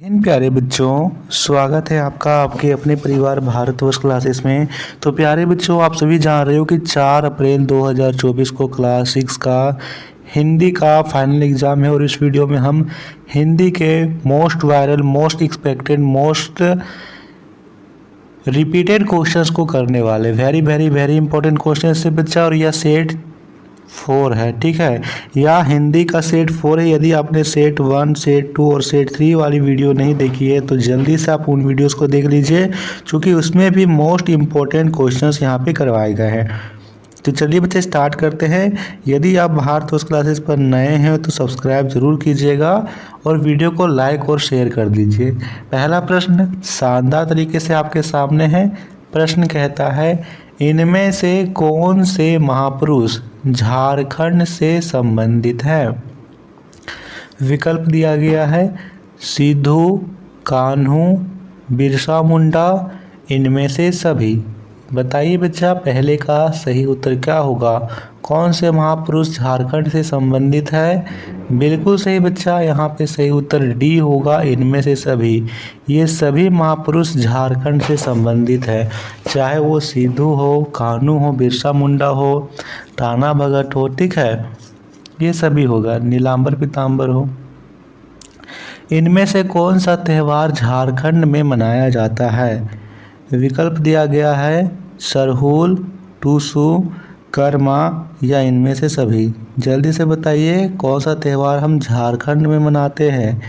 इन प्यारे बच्चों, स्वागत है आपका आपके अपने परिवार भारतवर्ष क्लासेस में। तो प्यारे बच्चों, आप सभी जान रहे हो कि 4 अप्रैल 2024 को क्लास 6 का हिंदी का फाइनल एग्ज़ाम है। और इस वीडियो में हम हिंदी के most viral, most expected, most repeated questions को करने वाले। Very very very important question से बच्चा। और यह सेट 4 है, ठीक है, या हिंदी का सेट 4 है। यदि आपने सेट 1, सेट 2 और सेट 3 वाली वीडियो नहीं देखी है तो जल्दी से आप उन वीडियोस को देख लीजिए, क्योंकि उसमें भी मोस्ट इम्पोर्टेंट क्वेश्चंस यहाँ पे करवाए गए हैं। तो चलिए बच्चे स्टार्ट करते हैं। यदि आप भारतवर्ष क्लासेस पर नए हैं तो सब्सक्राइब जरूर कीजिएगा और वीडियो को लाइक और शेयर कर दीजिए। पहला प्रश्न शानदार तरीके से आपके सामने है। प्रश्न कहता है, इनमें से कौन से महापुरुष झारखंड से संबंधित है? विकल्प दिया गया है सिद्धू, कान्हू, बिरसा मुंडा, इनमें से सभी। बताइए बच्चा, पहले का सही उत्तर क्या होगा? कौन से महापुरुष झारखंड से संबंधित है? बिल्कुल सही बच्चा, यहाँ पे सही उत्तर डी होगा, इनमें से सभी। ये सभी महापुरुष झारखंड से संबंधित है, चाहे वो सिद्धू हो, कान्हू हो, बिरसा मुंडा हो, टाना भगत हो, ठीक है, ये सभी होगा, नीलांबर पीताम्बर हो। इनमें से कौन सा त्यौहार झारखंड में मनाया जाता है? विकल्प दिया गया है सरहुल, टूसू, कर्मा या इनमें से सभी। जल्दी से बताइए कौन सा त्यौहार हम झारखंड में मनाते हैं?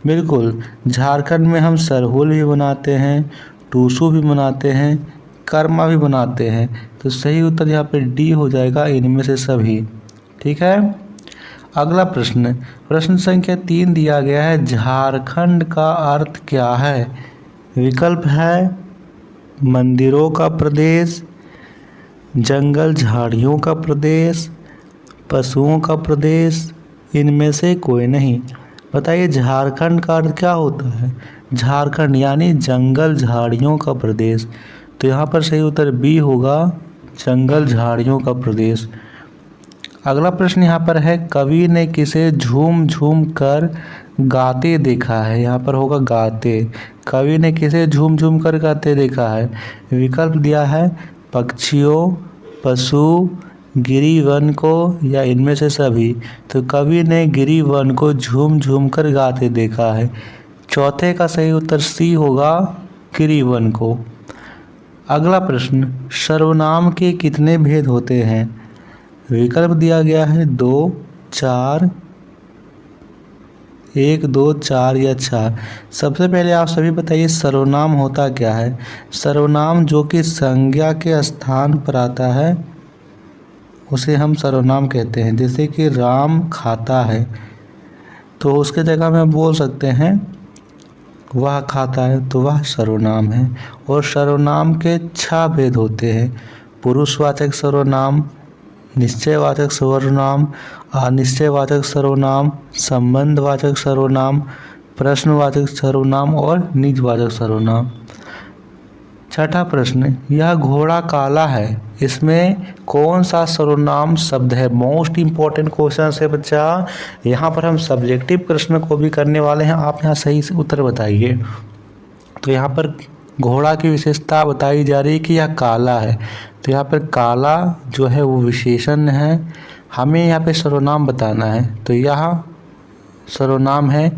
बिल्कुल, झारखंड में हम सरहुल भी मनाते हैं, टूसू भी मनाते हैं, कर्मा भी मनाते हैं। तो सही उत्तर यहाँ पे डी हो जाएगा, इनमें से सभी, ठीक है। अगला प्रश्न, प्रश्न संख्या 3 दिया गया है, झारखंड का अर्थ क्या है? विकल्प है मंदिरों का प्रदेश, जंगल झाड़ियों का प्रदेश, पशुओं का प्रदेश, इनमें से कोई नहीं। बताइए झारखंड का अर्थ क्या होता है? झारखंड यानी जंगल झाड़ियों का प्रदेश। तो यहाँ पर सही उत्तर बी होगा, जंगल झाड़ियों का प्रदेश। अगला प्रश्न यहाँ पर है, कवि ने किसे झूम झूम कर गाते देखा है? यहाँ पर होगा गाते। कवि ने किसे झूम झूम कर गाते देखा है? विकल्प दिया है पक्षियों, पशु, गिरिवन को या इनमें से सभी। तो कवि ने गिरिवन को झूम झूम कर गाते देखा है। चौथे का सही उत्तर सी होगा, गिरिवन को। अगला प्रश्न, सर्वनाम के कितने भेद होते हैं? विकल्प दिया गया है 2, 4, 1, 2, 4 या 4। सबसे पहले आप सभी बताइए सर्वनाम होता क्या है? सर्वनाम जो कि संज्ञा के स्थान पर आता है उसे हम सर्वनाम कहते हैं। जैसे कि राम खाता है, तो उसके जगह में बोल सकते हैं वह खाता है, तो वह सर्वनाम है। और सर्वनाम के 6 भेद होते हैं, पुरुषवाचक सर्वनाम, निश्चयवाचक सर्वनाम, अनिश्चयवाचक सर्वनाम, संबंधवाचक सर्वनाम, प्रश्नवाचक सर्वनाम और निजवाचक सर्वनाम। छठा प्रश्न, यह घोड़ा काला है, इसमें कौन सा सर्वनाम शब्द है? मोस्ट इंपॉर्टेंट क्वेश्चन है बच्चा। यहाँ पर हम सब्जेक्टिव प्रश्न को भी करने वाले हैं, आप यहाँ सही से उत्तर बताइए। तो यहाँ पर घोड़ा की विशेषता बताई जा रही है कि यह काला है, तो यहाँ पर काला जो है वो विशेषण है, हमें यहाँ पे सर्वनाम बताना है। तो यहाँ सर्वनाम है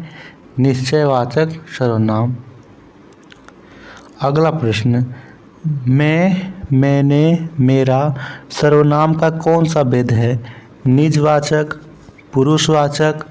निश्चयवाचक सर्वनाम। अगला प्रश्न, मैं, मैंने, मेरा सर्वनाम का कौन सा भेद है? निजवाचक, पुरुषवाचक,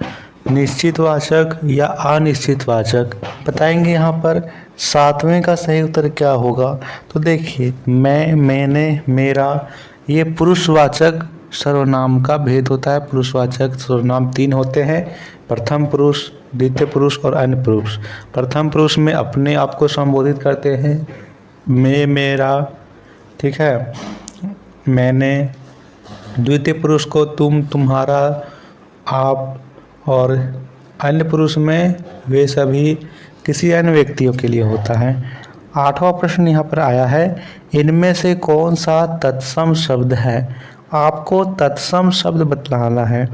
निश्चितवाचक या अनिश्चितवाचक? बताएंगे यहाँ पर। 7वें का सही उत्तर क्या होगा? तो देखिए, मैं, मैंने, मेरा, ये पुरुषवाचक सर्वनाम का भेद होता है। पुरुषवाचक सर्वनाम 3 होते हैं, प्रथम पुरुष, द्वितीय पुरुष और अन्य पुरुष। प्रथम पुरुष में अपने आप को संबोधित करते हैं, मैं, मेरा, ठीक है, मैंने। द्वितीय पुरुष को तुम, तुम्हारा, आप। और अन्य पुरुष में वे सभी किसी अन्य व्यक्तियों के लिए होता है। 8वां प्रश्न यहाँ पर आया है, इनमें से कौन सा तत्सम शब्द है? आपको तत्सम शब्द बतलाना है।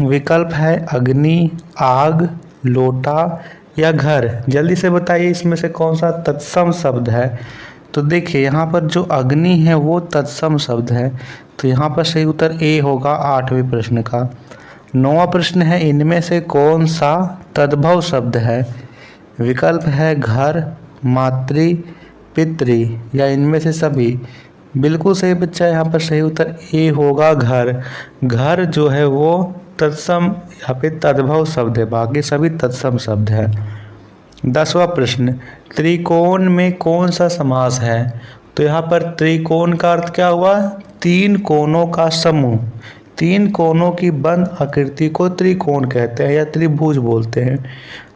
विकल्प है अग्नि, आग, लोटा या घर? जल्दी से बताइए इसमें से कौन सा तत्सम शब्द है। तो देखिए यहाँ पर जो अग्नि है वो तत्सम शब्द है, तो यहाँ पर सही उत्तर ए होगा 8वें प्रश्न का। 9वां प्रश्न है, इनमें से कौन सा तद्भव शब्द है? विकल्प है घर, मातृ, पितृ या इनमें से सभी। बिल्कुल सही बच्चा, यहाँ पर सही उत्तर ए होगा घर। घर जो है वो तत्सम यहाँ पे तद्भव शब्द है, बाकी सभी तत्सम शब्द है। 10वां प्रश्न, त्रिकोण में कौन सा समास है? तो यहाँ पर त्रिकोण का अर्थ क्या हुआ? 3 कोणों का समूह। 3 कोणों की बंद आकृति को त्रिकोण कहते हैं या त्रिभुज बोलते हैं।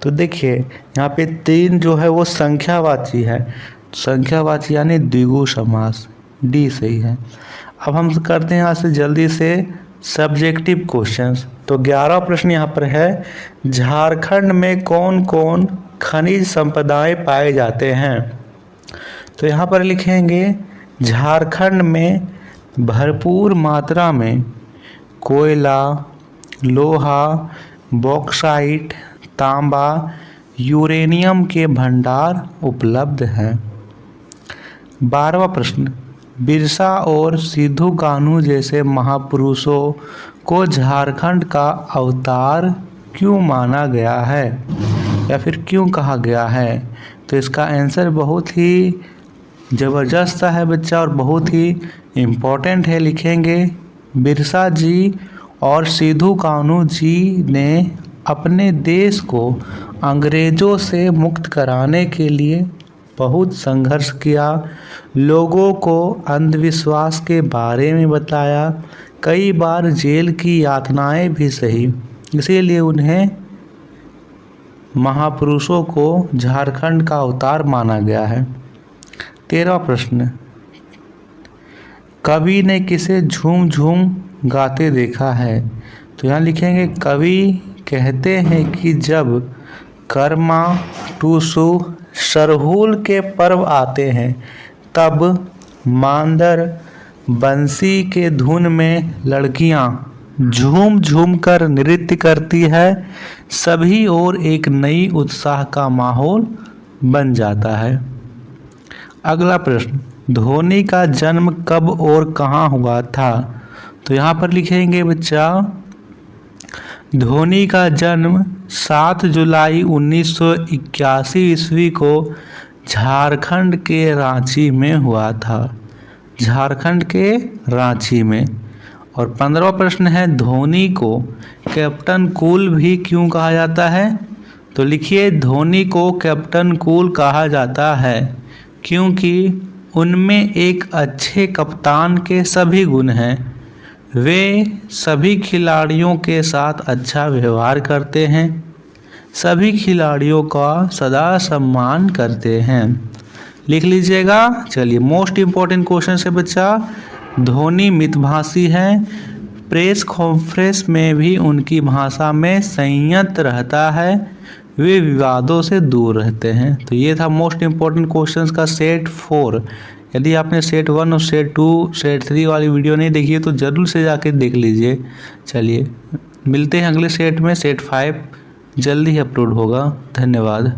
तो देखिए यहाँ पे 3 जो है वो संख्यावाची है, संख्यावाची यानी द्विगु समास, डी सही है। अब हम करते हैं यहाँ से जल्दी से सब्जेक्टिव क्वेश्चंस। तो 11वां प्रश्न यहाँ पर है, झारखंड में कौन कौन खनिज संपदाएं पाए जाते हैं? तो यहाँ पर लिखेंगे झारखंड में भरपूर मात्रा में कोयला, लोहा, बॉक्साइट, तांबा, यूरेनियम के भंडार उपलब्ध हैं। 12वां प्रश्न, बिरसा और सिद्धू कान्हू जैसे महापुरुषों को झारखंड का अवतार क्यों माना गया है या फिर क्यों कहा गया है? तो इसका आंसर बहुत ही ज़बरदस्त है बच्चा और बहुत ही इम्पोर्टेंट है। लिखेंगे बिरसा जी और सिद्धू कान्हू जी ने अपने देश को अंग्रेज़ों से मुक्त कराने के लिए बहुत संघर्ष किया, लोगों को अंधविश्वास के बारे में बताया, कई बार जेल की यातनाएं भी सही, इसीलिए उन्हें महापुरुषों को झारखंड का अवतार माना गया है। 13वां प्रश्न, कवि ने किसे झूम झूम गाते देखा है? तो यहाँ लिखेंगे कवि कहते हैं कि जब कर्मा, टूसू, सरहुल के पर्व आते हैं तब मांदर बंसी के धुन में लड़कियां झूम झूम कर नृत्य करती है, सभी और एक नई उत्साह का माहौल बन जाता है। अगला प्रश्न, धोनी का जन्म कब और कहाँ हुआ था? तो यहाँ पर लिखेंगे बच्चा धोनी का जन्म 7 जुलाई 1981 ईस्वी को झारखंड के रांची में हुआ था, झारखंड के रांची में। और 15वां प्रश्न है, धोनी को कैप्टन कूल भी क्यों कहा जाता है? तो लिखिए धोनी को कैप्टन कूल कहा जाता है क्योंकि उनमें एक अच्छे कप्तान के सभी गुण हैं। वे सभी खिलाड़ियों के साथ अच्छा व्यवहार करते हैं, सभी खिलाड़ियों का सदा सम्मान करते हैं। लिख लीजिएगा। चलिए मोस्ट इम्पोर्टेंट क्वेश्चन है बच्चा, धोनी मितभाषी हैं, प्रेस कॉन्फ्रेंस में भी उनकी भाषा में संयत रहता है, वे विवादों से दूर रहते हैं। तो ये था मोस्ट इम्पोर्टेंट क्वेश्चंस का सेट 4। यदि आपने सेट 1 और सेट 2 सेट 3 वाली वीडियो नहीं देखी है तो ज़रूर से जाके देख लीजिए। चलिए मिलते हैं अगले सेट में, सेट 5 जल्दी ही अपलोड होगा। धन्यवाद।